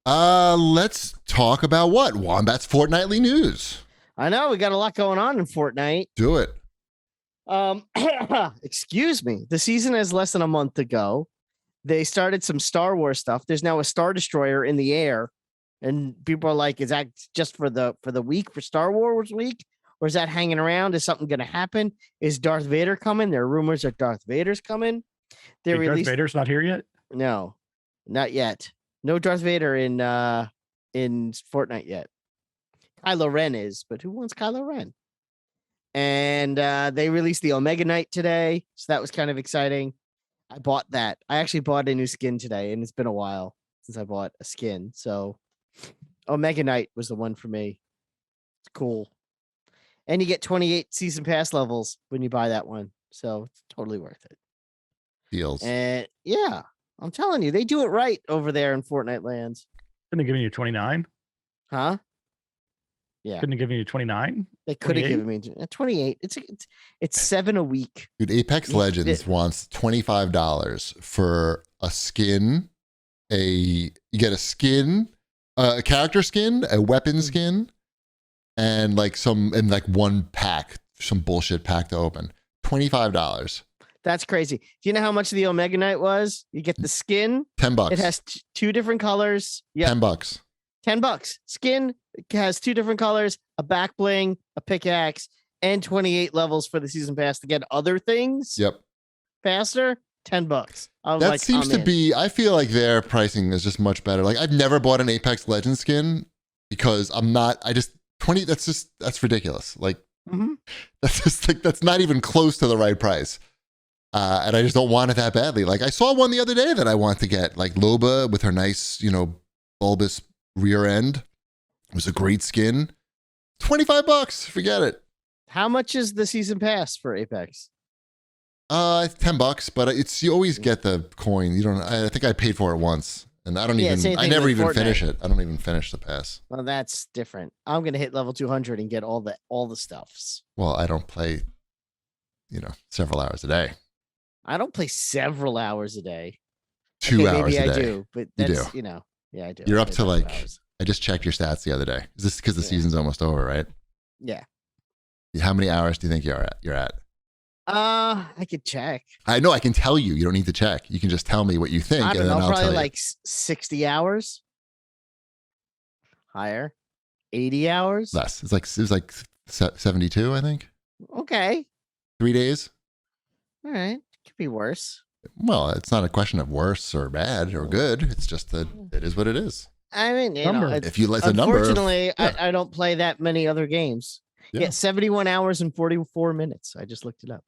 Let's talk about what? Wombat's fortnightly news. I know we got a lot going on in Fortnite. Do it. Excuse me. The season is less than a month to go. They started some Star Wars stuff. There's now a Star Destroyer in the air, and people are like, "Is that just for the week for Star Wars week, or is that hanging around? Is something going to happen? Is Darth Vader coming? There are rumors that Darth Vader's coming. They Wait, Darth Vader's not here yet? No, not yet. No Darth Vader in Fortnite yet. Kylo Ren is, but who wants Kylo Ren? And they released the Omega Knight today, so that was kind of exciting. I bought that. I actually bought a new skin today, and it's been a while since I bought a skin. So Omega Knight was the one for me. It's cool. And you get 28 season pass levels when you buy that one. So it's totally worth it. Deals. And yeah, I'm telling you, they do it right over there in Fortnite lands. Couldn't they give you 29? Huh? Yeah. Couldn't have given you 29? They could have given me 28. It's 7 a week. Dude, Apex Legends wants $25 for a skin. You get a skin, a character skin, a weapon skin, and like one pack, some bullshit pack to open. $25. That's crazy. Do you know how much the Omega Knight was? You get the skin. $10. It has two different colors. Yeah. $10. $10. Skin has two different colors, a back bling, a pickaxe, and 28 levels for the season pass to get other things. Yep. Faster. $10. That seems to be. I feel like their pricing is just much better. Like I've never bought an Apex Legends skin because I'm not. I just 20. That's ridiculous. Like that's just like that's not even close to the right price. And I just don't want it that badly. Like I saw one the other day that I want to get, like Loba with her nice, bulbous rear end. It was a great skin. $25. Forget it. How much is the season pass for Apex? It's $10, but you always get the coin. You don't. I think I paid for it once, and I don't even. I never even finish it. I don't even finish the pass. Well, that's different. I'm gonna hit level 200 and get all the stuffs. Well, I don't play, several hours a day. I don't play several hours a day. 2 hours maybe a day. I do, but that's, yeah, I do. You're up to I just checked your stats the other day. Is this because the season's almost over, right? Yeah. How many hours do you think you're at? I could check. I know I can tell you. You don't need to check. You can just tell me what you think. I don't know, I'll probably tell like 60 hours. Higher. 80 hours. Less. It was like 72, I think. Okay. 3 days. All right. Could be worse. Well, it's not a question of worse or bad or good. It's just that it is what it is. I mean, if you like the number. Unfortunately, I don't play that many other games. Yeah, 71 hours and 44 minutes. I just looked it up.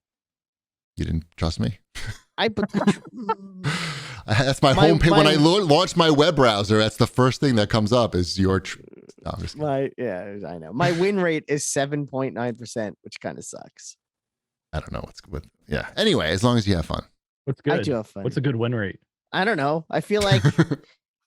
You didn't trust me? That's my homepage. When I launch my web browser, that's the first thing that comes up is your. I know. My win rate is 7.9%, which kind of sucks. I don't know what's with. Yeah. Anyway, as long as you have fun. What's good? I do have fun. What's a good win rate? I don't know. I feel like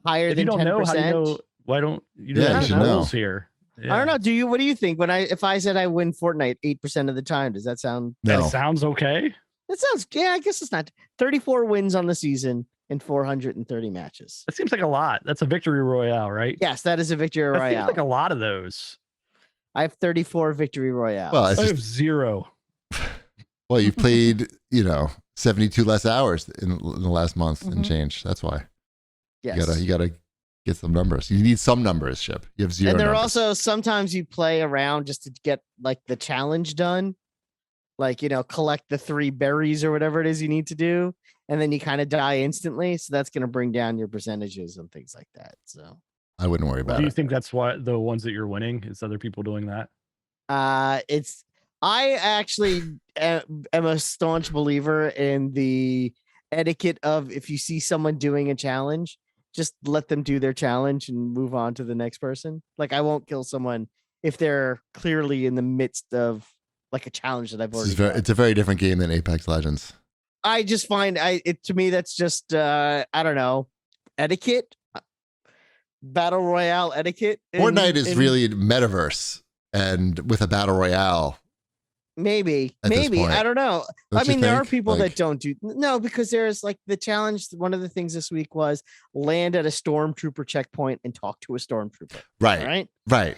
higher than 10%. If you don't know, how do you know? Why don't you know? Yeah, you should know. Here. Yeah. I don't know. Do you? What do you think? If I said I win Fortnite 8% of the time, does that sound? No. That sounds okay. That sounds. Yeah, I guess it's not. 34 wins on the season in 430 matches. That seems like a lot. That's a victory royale, right? Yes, that is a victory royale. That seems like a lot of those. I have 34 victory royales. Well, I have 0. Well, you've played, 72 less hours in the last month and change. That's why. Yes. You gotta get some numbers. You need some numbers, Ship. You have 0. And there are numbers. also sometimes you play around just to get like the challenge done. Like, collect the 3 berries or whatever it is you need to do. And then you kind of die instantly. So that's going to bring down your percentages and things like that. So I wouldn't worry about it. Do you think that's why the ones that you're winning is other people doing that? I actually am a staunch believer in the etiquette of if you see someone doing a challenge, just let them do their challenge and move on to the next person. Like I won't kill someone if they're clearly in the midst of like a challenge that I've already done. It's a very different game than Apex Legends. I just find to me that's just I don't know, etiquette, battle royale etiquette. Fortnite is really metaverse, and with a battle royale, Maybe, At this maybe. point. I don't know. Don't I you mean, there are think? people Like- that don't do no, because there's like the challenge. One of the things this week was land at a stormtrooper checkpoint and talk to a stormtrooper. Right. Right. Right.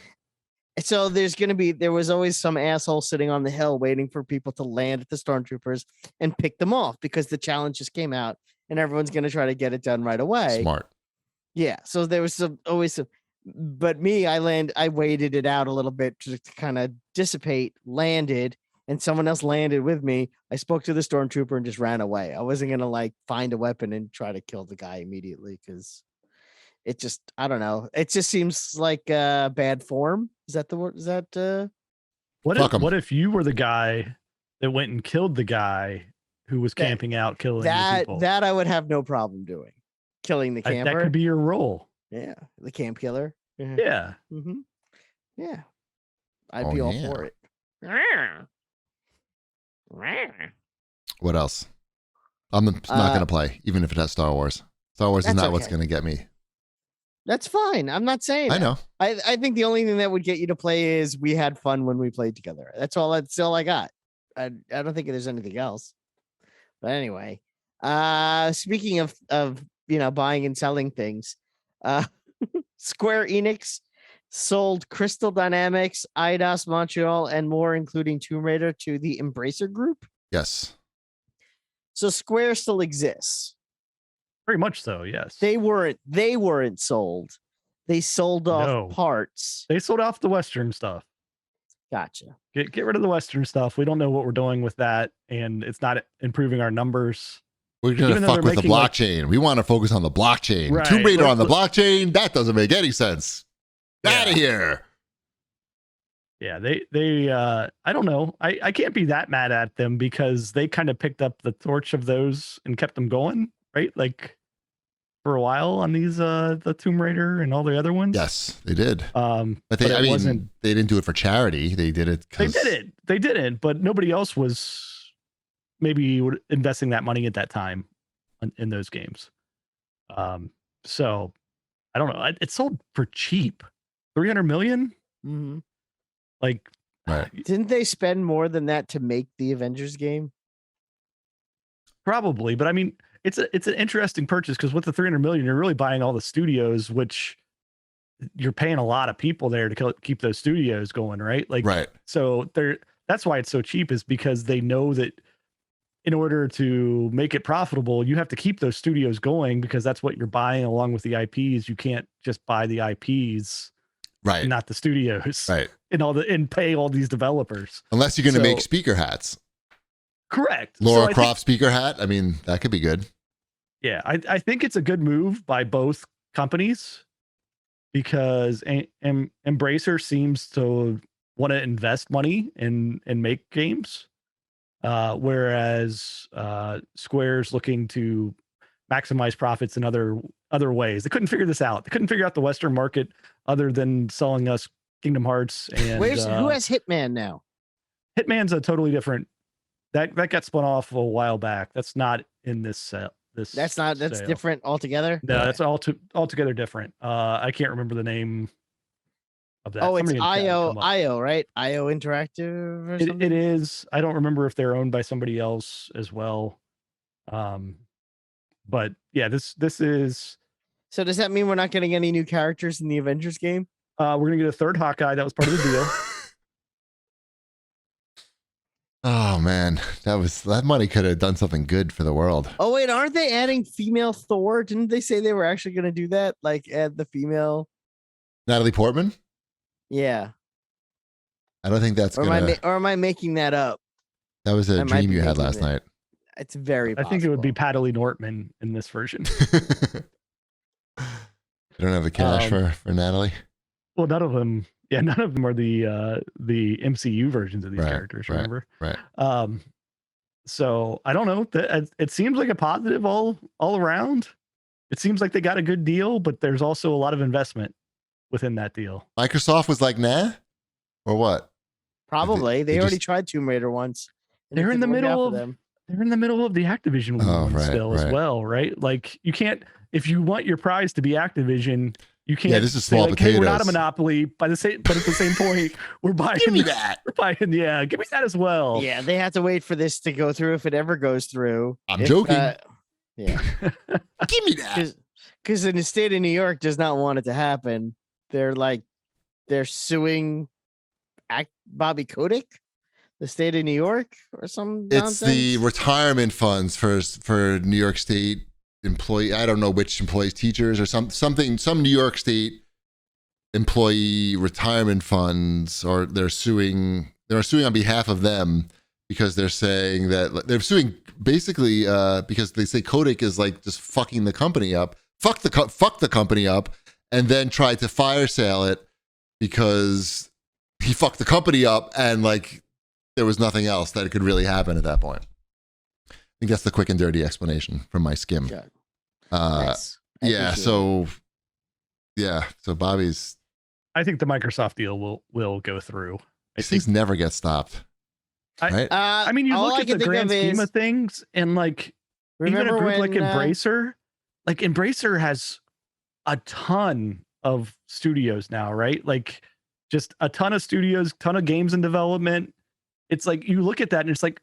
So there was always some asshole sitting on the hill waiting for people to land at the stormtroopers and pick them off because the challenge just came out and everyone's going to try to get it done right away. Smart. Yeah. So there was always some, but me, I waited it out a little bit to kind of dissipate, landed, and someone else landed with me. I spoke to the stormtrooper and just ran away. I wasn't going to like find a weapon and try to kill the guy immediately because it just, I don't know. It just seems like bad form. Is that the word? Is that What if you were the guy that went and killed the guy who was camping out, killing the people? That I would have no problem doing. Killing the camper. That could be your role. Yeah, the camp killer. Yeah. Mm-hmm. Yeah. I'd be all for it. What else? I'm not going to play, even if it has Star Wars. Star Wars is not what's going to get me. That's fine. I'm not saying I know. I think the only thing that would get you to play is we had fun when we played together. That's all I got. I don't think there's anything else. But anyway, speaking of buying and selling things, Square Enix sold Crystal Dynamics, Eidos Montreal, and more, including Tomb Raider, to the Embracer Group. Yes. So Square still exists. Very much so, yes. They weren't sold. They sold off parts. They sold off the Western stuff. Gotcha. Get rid of the Western stuff. We don't know what we're doing with that, and it's not improving our numbers. We're going to fuck with the blockchain. We want to focus on the blockchain. Right. Tomb Raider on the blockchain? That doesn't make any sense. Out of here. Yeah, they I don't know. I can't be that mad at them because they kind of picked up the torch of those and kept them going, right? Like for a while on these the Tomb Raider and all the other ones. Yes, they did. But they didn't do it for charity. They did it because they didn't, but nobody else was maybe investing that money at that time in those games. So I don't know. It sold for cheap. 300 million? Mm-hmm. Like, right. Didn't they spend more than that to make the Avengers game? Probably, but I mean, it's an interesting purchase because with the 300 million, you're really buying all the studios, which you're paying a lot of people there to keep those studios going, right? Like, right. So that's why it's so cheap, is because they know that in order to make it profitable, you have to keep those studios going because that's what you're buying along with the IPs. You can't just buy the IPs, right? Not the studios, right? And pay all these developers unless you're going to make speaker hats. Correct. Laura Croft speaker hat. I mean, that could be good. Yeah, I think it's a good move by both companies because Embracer seems to want to invest money and make games. Whereas Square's looking to maximize profits in other ways. They couldn't figure this out. They couldn't figure out the Western market other than selling us Kingdom Hearts. And who has Hitman now? Hitman's a totally different. That got spun off a while back. That's not in this set. That's different altogether. No, that's altogether different. I can't remember the name of that. Oh, it's IO, right? IO Interactive or something? It is. I don't remember if they're owned by somebody else as well. But yeah, this is. So does that mean we're not getting any new characters in the Avengers game? We're gonna get a third Hawkeye. That was part of the deal. Oh man, that money could have done something good for the world. Oh wait, aren't they adding female Thor? Didn't they say they were actually going to do that? Like add the female Natalie Portman? Yeah. I don't think that's or am I making that up? That was a dream you had last night. It's very possible. I think it would be Natalie Portman in this version. I don't have the cash for Natalie. Well, none of them are the MCU versions of these characters. Remember, right? So I don't know. It seems like a positive all around. It seems like they got a good deal, but there's also a lot of investment within that deal. Microsoft was like, nah, or what? Probably they already tried Tomb Raider once. They're in the middle of them. They're in the middle of the Activision one still as well, right? Like you can't, if you want your prize to be Activision, You can't. Yeah, this is say small like, hey, we're not a potatoes. monopoly. But at the same point, we're buying. Give me that. We're buying. Yeah, give me that as well. Yeah, they have to wait for this to go through if it ever goes through. I'm joking. Yeah, Give me that. because in the state of New York does not want it to happen. They're suing Bobby Kotick, the state of New York, or some It's nonsense. the retirement funds for New York State employee. I don't know which employees, teachers, or some New York State employee retirement funds, or they're suing on behalf of them because they're saying that they're suing basically because they say Kotick is like just fucking the company up, fuck the company up, and then tried to fire sale it because he fucked the company up and like there was nothing else that could really happen at that point. I think that's the quick and dirty explanation from my skim. Yeah. Nice. Yeah. So Bobby's. I think the Microsoft deal will go through. These things never get stopped. Right? I mean, you look at the grand scheme of things, and like even a group like Embracer, like Embracer has a ton of studios now, right? Like just a ton of studios, ton of games in development. It's like you look at that and it's like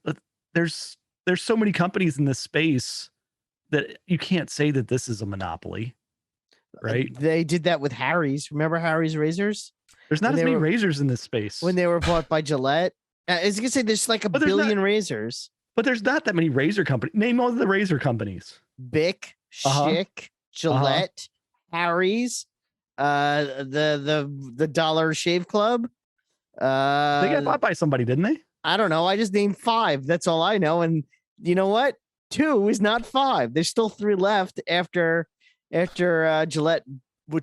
there's so many companies in this space that you can't say that this is a monopoly, right? They did that with Harry's. Remember Harry's razors? There's not as many razors in this space. When they were bought by Gillette. I was gonna say there's like a billion razors. But there's not that many razor companies. Name all the razor companies. Bic, Schick, Gillette, Harry's, the Dollar Shave Club. They got bought by somebody, didn't they? I don't know. I just named 5. That's all I know. And you know what? 2 is not 5. There's still 3 left after Gillette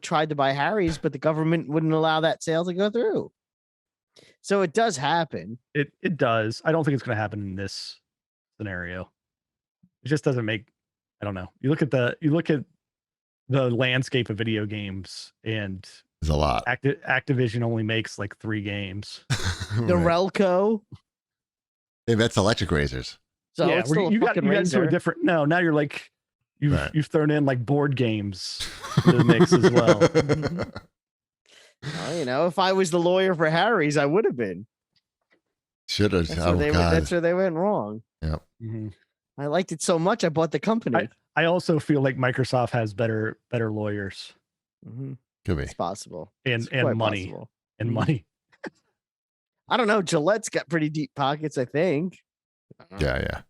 tried to buy Harry's, but the government wouldn't allow that sale to go through. So it does happen. It does. I don't think it's going to happen in this scenario. It just doesn't make. I don't know. You look at the landscape of video games, and there's a lot. Activision only makes like 3 games. The Relco. Hey, that's electric razors. So yeah, it's still you got razor. to a different. No, now you're like you've thrown in like board games into the mix as well. Well, you know, if I was the lawyer for Harry's, I would have been. Should have. That's where they went wrong. Yep. Mm-hmm. I liked it so much, I bought the company. I also feel like Microsoft has better lawyers. Mm-hmm. Could be. It's possible. And money. Possible. And money. I don't know. Gillette's got pretty deep pockets, I think. Yeah.